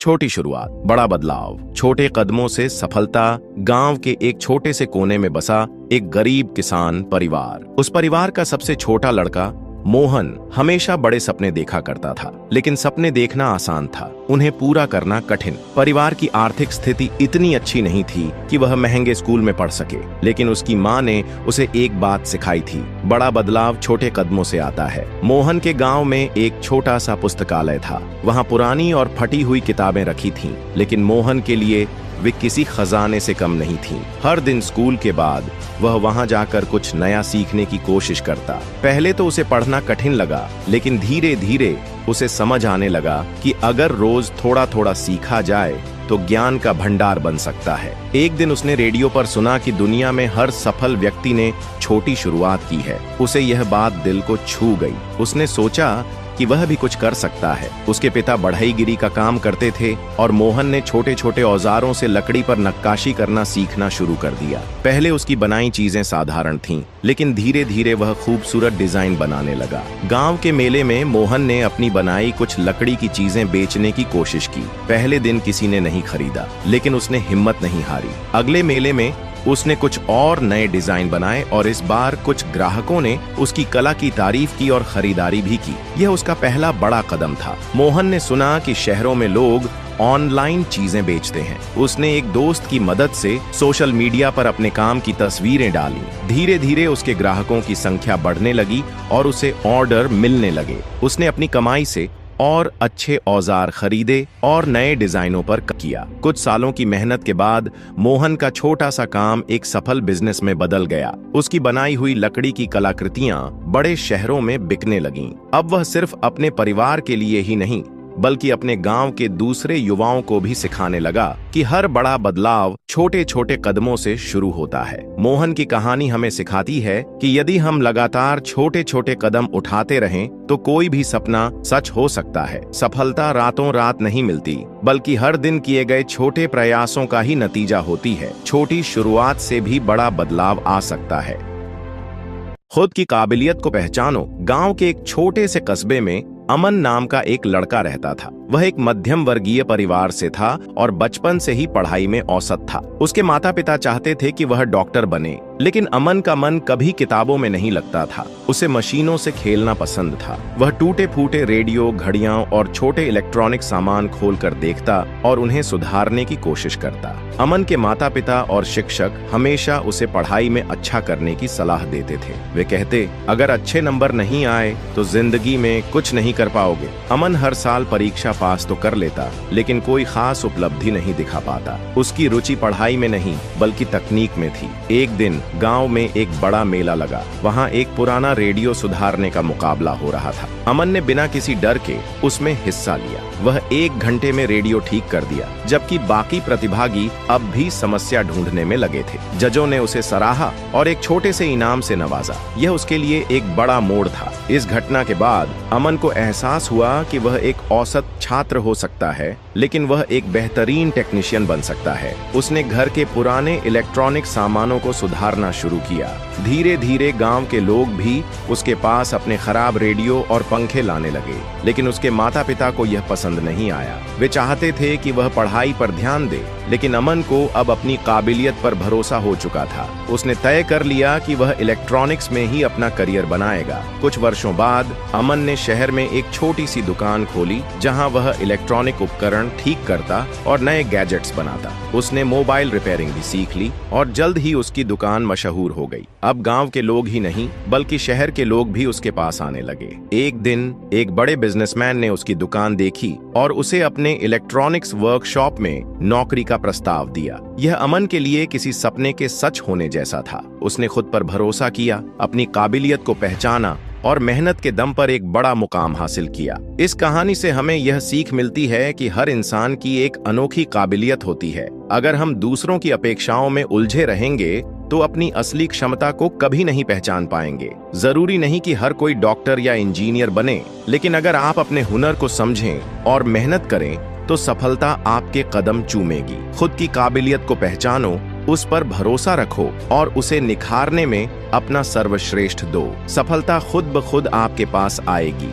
छोटी शुरुआत, बड़ा बदलाव। छोटे कदमों से सफलता। गांव के एक छोटे से कोने में बसा एक गरीब किसान परिवार। उस परिवार का सबसे छोटा लड़का मोहन हमेशा बड़े सपने देखा करता था, लेकिन सपने देखना आसान था, उन्हें पूरा करना कठिन। परिवार की आर्थिक स्थिति इतनी अच्छी नहीं थी कि वह महंगे स्कूल में पढ़ सके, लेकिन उसकी माँ ने उसे एक बात सिखाई थी, बड़ा बदलाव छोटे कदमों से आता है। मोहन के गांव में एक छोटा सा पुस्तकालय था। वहां पुरानी और फटी हुई किताबें रखी थीं, लेकिन मोहन के लिए वे किसी खजाने से कम नहीं थीं। हर दिन स्कूल के बाद वह वहां जाकर कुछ नया सीखने की कोशिश करता। पहले तो उसे पढ़ना कठिन लगा, लेकिन धीरे धीरे उसे समझ आने लगा कि अगर रोज थोड़ा थोड़ा सीखा जाए तो ज्ञान का भंडार बन सकता है। एक दिन उसने रेडियो पर सुना कि दुनिया में हर सफल व्यक्ति ने छोटी शुरुआत की है। उसे यह बात दिल को छू गई। उसने सोचा कि वह भी कुछ कर सकता है। उसके पिता बढ़ईगिरी का काम करते थे और मोहन ने छोटे छोटे औजारों से लकड़ी पर नक्काशी करना सीखना शुरू कर दिया। पहले उसकी बनाई चीजें साधारण थीं, लेकिन धीरे धीरे वह खूबसूरत डिजाइन बनाने लगा। गांव के मेले में मोहन ने अपनी बनाई कुछ लकड़ी की चीजें बेचने की कोशिश की। पहले दिन किसी ने नहीं खरीदा, लेकिन उसने हिम्मत नहीं हारी। अगले मेले में उसने कुछ और नए डिजाइन बनाए और इस बार कुछ ग्राहकों ने उसकी कला की तारीफ की और खरीदारी भी की। यह उसका पहला बड़ा कदम था। मोहन ने सुना कि शहरों में लोग ऑनलाइन चीजें बेचते हैं। उसने एक दोस्त की मदद से सोशल मीडिया पर अपने काम की तस्वीरें डाली। धीरे धीरे उसके ग्राहकों की संख्या बढ़ने लगी और उसे ऑर्डर मिलने लगे। उसने अपनी कमाई से और अच्छे औजार खरीदे और नए डिजाइनों पर किया। कुछ सालों की मेहनत के बाद मोहन का छोटा सा काम एक सफल बिजनेस में बदल गया। उसकी बनाई हुई लकड़ी की कलाकृतियां बड़े शहरों में बिकने लगीं। अब वह सिर्फ अपने परिवार के लिए ही नहीं, बल्कि अपने गांव के दूसरे युवाओं को भी सिखाने लगा कि हर बड़ा बदलाव छोटे छोटे कदमों से शुरू होता है। मोहन की कहानी हमें सिखाती है कि यदि हम लगातार छोटे छोटे कदम उठाते रहें तो कोई भी सपना सच हो सकता है। सफलता रातों रात नहीं मिलती, बल्कि हर दिन किए गए छोटे प्रयासों का ही नतीजा होती है। छोटी शुरुआत से भी बड़ा बदलाव आ सकता है। खुद की काबिलियत को पहचानो। गांव के एक छोटे से कस्बे में अमन नाम का एक लड़का रहता था। वह एक मध्यम वर्गीय परिवार से था और बचपन से ही पढ़ाई में औसत था। उसके माता पिता चाहते थे कि वह डॉक्टर बने, लेकिन अमन का मन कभी किताबों में नहीं लगता था। उसे मशीनों से खेलना पसंद था। वह टूटे फूटे रेडियो, घड़ियां और छोटे इलेक्ट्रॉनिक सामान खोलकर देखता और उन्हें सुधारने की कोशिश करता। अमन के माता पिता और शिक्षक हमेशा उसे पढ़ाई में अच्छा करने की सलाह देते थे। वे कहते, अगर अच्छे नंबर नहीं आए तो जिंदगी में कुछ नहीं कर पाओगे। अमन हर साल परीक्षा पास तो कर लेता, लेकिन कोई खास उपलब्धि नहीं दिखा पाता। उसकी रुचि पढ़ाई में नहीं, बल्कि तकनीक में थी। एक दिन गांव में एक बड़ा मेला लगा। वहां एक पुराना रेडियो सुधारने का मुकाबला हो रहा था। अमन ने बिना किसी डर के उसमें हिस्सा लिया। वह 1 घंटे में रेडियो ठीक कर दिया, जबकि बाकी प्रतिभागी अब भी समस्या ढूंढने में लगे थे। जजों ने उसे सराहा और एक छोटे से इनाम से नवाजा। यह उसके लिए एक बड़ा मोड़ था। इस घटना के बाद अमन को एहसास हुआ कि वह एक औसत छात्र हो सकता है, लेकिन वह एक बेहतरीन टेक्नीशियन बन सकता है। उसने घर के पुराने इलेक्ट्रॉनिक सामानों को सुधारना शुरू किया। धीरे धीरे गांव के लोग भी उसके पास अपने खराब रेडियो और पंखे लाने लगे, लेकिन उसके माता पिता को यह पसंद नहीं आया। वे चाहते थे कि वह पढ़ाई पर ध्यान दे, लेकिन अमन को अब अपनी काबिलियत पर भरोसा हो चुका था। उसने तय कर लिया कि वह इलेक्ट्रॉनिक्स में ही अपना करियर बनाएगा। कुछ वर्षों बाद अमन ने शहर में एक छोटी सी दुकान खोली, जहां वह इलेक्ट्रॉनिक उपकरण ठीक करता और नए गैजेट्स बनाता। उसने मोबाइल रिपेयरिंग भी सीख ली और जल्द ही उसकी दुकान मशहूर हो गई। अब गांव के लोग ही नहीं, बल्कि शहर के लोग भी उसके पास आने लगे। एक दिन एक बड़े बिजनेसमैन ने उसकी दुकान देखी और उसे अपने इलेक्ट्रॉनिक्स वर्कशॉप में नौकरी का प्रस्ताव दिया। यह अमन के लिए किसी सपने के सच होने जैसा था। उसने खुद पर भरोसा किया, अपनी काबिलियत को पहचाना और मेहनत के दम पर एक बड़ा मुकाम हासिल किया। इस कहानी से हमें यह सीख मिलती है कि हर इंसान की एक अनोखी काबिलियत होती है। अगर हम दूसरों की अपेक्षाओं में उलझे रहेंगे तो अपनी असली क्षमता को कभी नहीं पहचान पाएंगे। जरूरी नहीं कि हर कोई डॉक्टर या इंजीनियर बने, लेकिन अगर आप अपने हुनर को समझें और मेहनत करें तो सफलता आपके कदम चूमेगी। खुद की काबिलियत को पहचानो, उस पर भरोसा रखो और उसे निखारने में अपना सर्वश्रेष्ठ दो। सफलता खुद ब खुद आपके पास आएगी।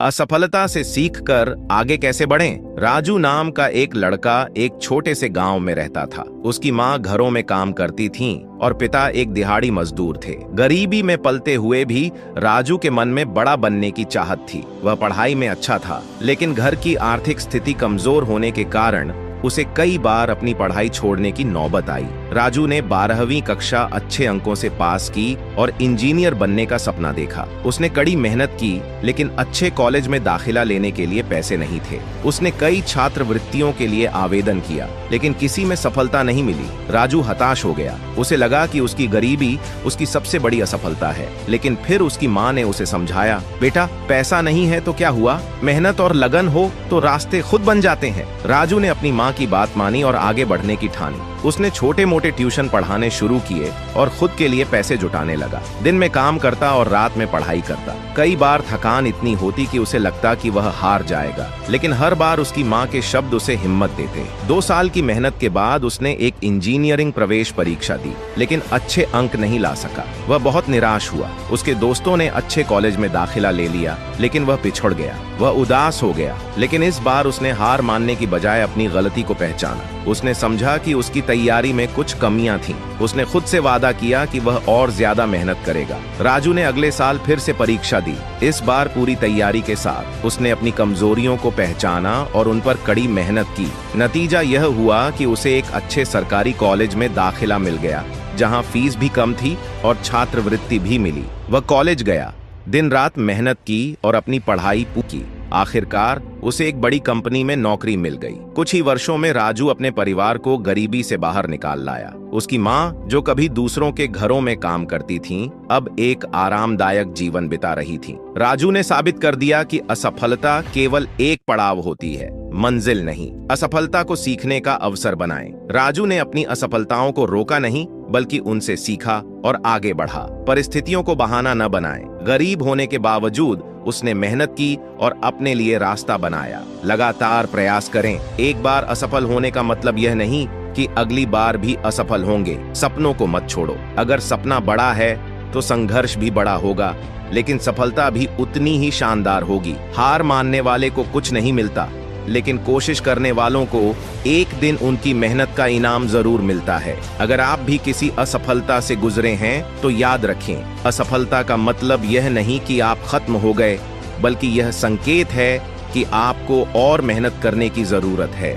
असफलता से सीखकर आगे कैसे बढ़ें? राजू नाम का एक लड़का एक छोटे से गांव में रहता था। उसकी माँ घरों में काम करती थीं और पिता एक दिहाड़ी मजदूर थे। गरीबी में पलते हुए भी राजू के मन में बड़ा बनने की चाहत थी। वह पढ़ाई में अच्छा था, लेकिन घर की आर्थिक स्थिति कमजोर होने के कारण उसे कई बार अपनी पढ़ाई छोड़ने की नौबत आई। राजू ने 12वीं कक्षा अच्छे अंकों से पास की और इंजीनियर बनने का सपना देखा। उसने कड़ी मेहनत की, लेकिन अच्छे कॉलेज में दाखिला लेने के लिए पैसे नहीं थे। उसने कई छात्रवृत्तियों के लिए आवेदन किया, लेकिन किसी में सफलता नहीं मिली। राजू हताश हो गया। उसे लगा कि उसकी गरीबी उसकी सबसे बड़ी असफलता है। लेकिन फिर उसकी माँ ने उसे समझाया, बेटा पैसा नहीं है तो क्या हुआ, मेहनत और लगन हो तो रास्ते खुद बन जाते हैं। राजू ने अपनी माँ की बात मानी और आगे बढ़ने की ठानी। उसने छोटे मोटे ट्यूशन पढ़ाने शुरू किए और खुद के लिए पैसे जुटाने लगा। दिन में काम करता और रात में पढ़ाई करता। कई बार थकान इतनी होती कि उसे लगता कि वह हार जाएगा, लेकिन हर बार उसकी माँ के शब्द उसे हिम्मत देते। 2 साल की मेहनत के बाद उसने एक इंजीनियरिंग प्रवेश परीक्षा दी, लेकिन अच्छे अंक नहीं ला सका। वह बहुत निराश हुआ। उसके दोस्तों ने अच्छे कॉलेज में दाखिला ले लिया, लेकिन वह पिछड़ गया। वह उदास हो गया, लेकिन इस बार उसने हार मानने की बजाय अपनी गलती को पहचाना। उसने समझा कि उसकी तैयारी में कुछ कमियां थीं। उसने खुद से वादा किया कि वह और ज्यादा मेहनत करेगा। राजू ने अगले साल फिर से परीक्षा दी। इस बार पूरी तैयारी के साथ उसने अपनी कमजोरियों को पहचाना और उन पर कड़ी मेहनत की। नतीजा यह हुआ कि उसे एक अच्छे सरकारी कॉलेज में दाखिला मिल गया, जहां फीस भी कम थी और छात्रवृत्ति भी मिली। वह कॉलेज गया, दिन रात मेहनत की और अपनी पढ़ाई पूरी की। आखिरकार उसे एक बड़ी कंपनी में नौकरी मिल गई। कुछ ही वर्षों में राजू अपने परिवार को गरीबी से बाहर निकाल लाया। उसकी माँ, जो कभी दूसरों के घरों में काम करती थीं, अब एक आरामदायक जीवन बिता रही थीं। राजू ने साबित कर दिया कि असफलता केवल एक पड़ाव होती है, मंजिल नहीं। असफलता को सीखने का अवसर बनाएं। राजू ने अपनी असफलताओं को रोका नहीं, बल्कि उनसे सीखा और आगे बढ़ा। परिस्थितियों को बहाना न बनाएं। गरीब होने के बावजूद उसने मेहनत की और अपने लिए रास्ता बनाया। लगातार प्रयास करें। एक बार असफल होने का मतलब यह नहीं कि अगली बार भी असफल होंगे। सपनों को मत छोड़ो। अगर सपना बड़ा है तो संघर्ष भी बड़ा होगा, लेकिन सफलता भी उतनी ही शानदार होगी। हार मानने वाले को कुछ नहीं मिलता, लेकिन कोशिश करने वालों को एक दिन उनकी मेहनत का इनाम जरूर मिलता है। अगर आप भी किसी असफलता से गुजरे हैं तो याद रखें, असफलता का मतलब यह नहीं कि आप खत्म हो गए, बल्कि यह संकेत है कि आपको और मेहनत करने की जरूरत है।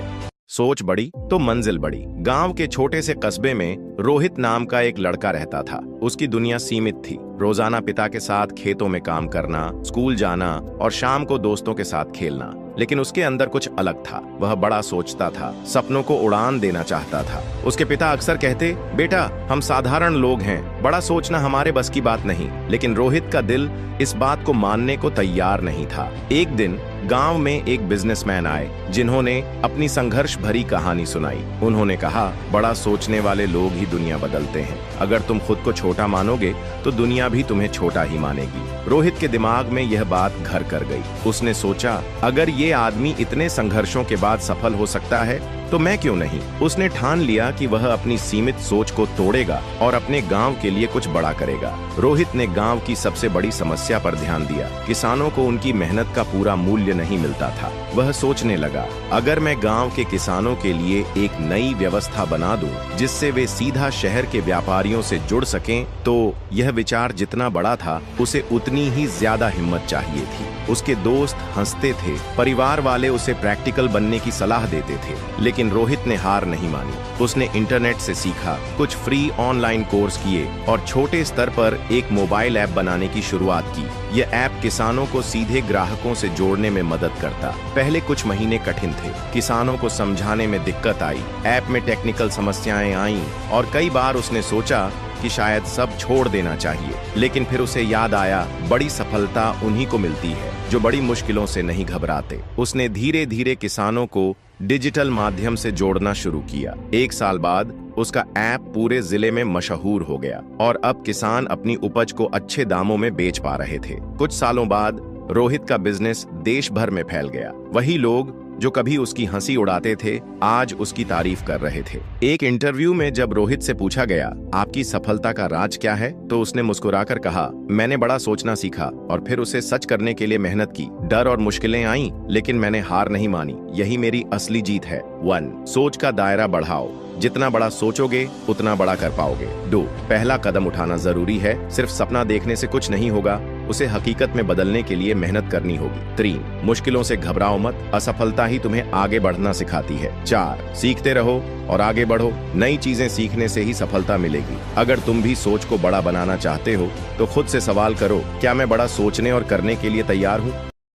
सोच बड़ी तो मंजिल बड़ी। गांव के छोटे से कस्बे में रोहित नाम का एक लड़का रहता था। उसकी दुनिया सीमित थी। रोजाना पिता के साथ खेतों में काम करना, स्कूल जाना और शाम को दोस्तों के साथ खेलना। लेकिन उसके अंदर कुछ अलग था। वह बड़ा सोचता था, सपनों को उड़ान देना चाहता था। उसके पिता अक्सर कहते, बेटा हम साधारण लोग हैं, बड़ा सोचना हमारे बस की बात नहीं। लेकिन रोहित का दिल इस बात को मानने को तैयार नहीं था। एक दिन गांव में एक बिजनेसमैन आए, जिन्होंने अपनी संघर्ष भरी कहानी सुनाई। उन्होंने कहा, बड़ा सोचने वाले लोग ही दुनिया बदलते हैं। अगर तुम खुद को छोटा मानोगे तो दुनिया भी तुम्हें छोटा ही मानेगी। रोहित के दिमाग में यह बात घर कर गई। उसने सोचा, अगर ये आदमी इतने संघर्षों के बाद सफल हो सकता है तो मैं क्यों नहीं। उसने ठान लिया कि वह अपनी सीमित सोच को तोड़ेगा और अपने गांव के लिए कुछ बड़ा करेगा। रोहित ने गांव की सबसे बड़ी समस्या पर ध्यान दिया। किसानों को उनकी मेहनत का पूरा मूल्य नहीं मिलता था। वह सोचने लगा, अगर मैं गांव के किसानों के लिए एक नई व्यवस्था बना दूं, जिससे वे सीधा शहर के व्यापारियों से जुड़ सकें, तो यह विचार जितना बड़ा था, उसे उतनी ही ज्यादा हिम्मत चाहिए थी। उसके दोस्त हंसते थे, परिवार वाले उसे प्रैक्टिकल बनने की सलाह देते थे, लेकिन रोहित ने हार नहीं मानी। उसने इंटरनेट से सीखा, कुछ फ्री ऑनलाइन कोर्स किए और छोटे स्तर पर एक मोबाइल ऐप बनाने की शुरुआत की। यह ऐप किसानों को सीधे ग्राहकों से जोड़ने में मदद करता। पहले कुछ महीने कठिन थे। किसानों को समझाने में दिक्कत आई, ऐप में टेक्निकल समस्याएं आईं और कई बार उसने सोचा कि शायद सब छोड़ देना चाहिए। लेकिन फिर उसे याद आया, बड़ी सफलता उन्हीं को मिलती है जो बड़ी मुश्किलों से नहीं घबराते। उसने धीरे धीरे किसानों को डिजिटल माध्यम से जोड़ना शुरू किया। 1 साल बाद उसका ऐप पूरे जिले में मशहूर हो गया और अब किसान अपनी उपज को अच्छे दामों में बेच पा रहे थे। कुछ सालों बाद रोहित का बिजनेस देश भर में फैल गया। वही लोग जो कभी उसकी हंसी उड़ाते थे आज उसकी तारीफ कर रहे थे। एक इंटरव्यू में जब रोहित से पूछा गया आपकी सफलता का राज क्या है, तो उसने मुस्कुराकर कहा मैंने बड़ा सोचना सीखा और फिर उसे सच करने के लिए मेहनत की। डर और मुश्किलें आईं, लेकिन मैंने हार नहीं मानी। यही मेरी असली जीत है। 1. सोच का दायरा बढ़ाओ। जितना बड़ा सोचोगे उतना बड़ा कर पाओगे। 2. पहला कदम उठाना जरूरी है। सिर्फ सपना देखने से कुछ नहीं होगा, उसे हकीकत में बदलने के लिए मेहनत करनी होगी। 3. मुश्किलों से घबराओ मत, असफलता ही तुम्हें आगे बढ़ना सिखाती है। 4. सीखते रहो और आगे बढ़ो, नई चीजें सीखने से ही सफलता मिलेगी। अगर तुम भी सोच को बड़ा बनाना चाहते हो तो खुद से सवाल करो, क्या मैं बड़ा सोचने और करने के लिए तैयार हूँ?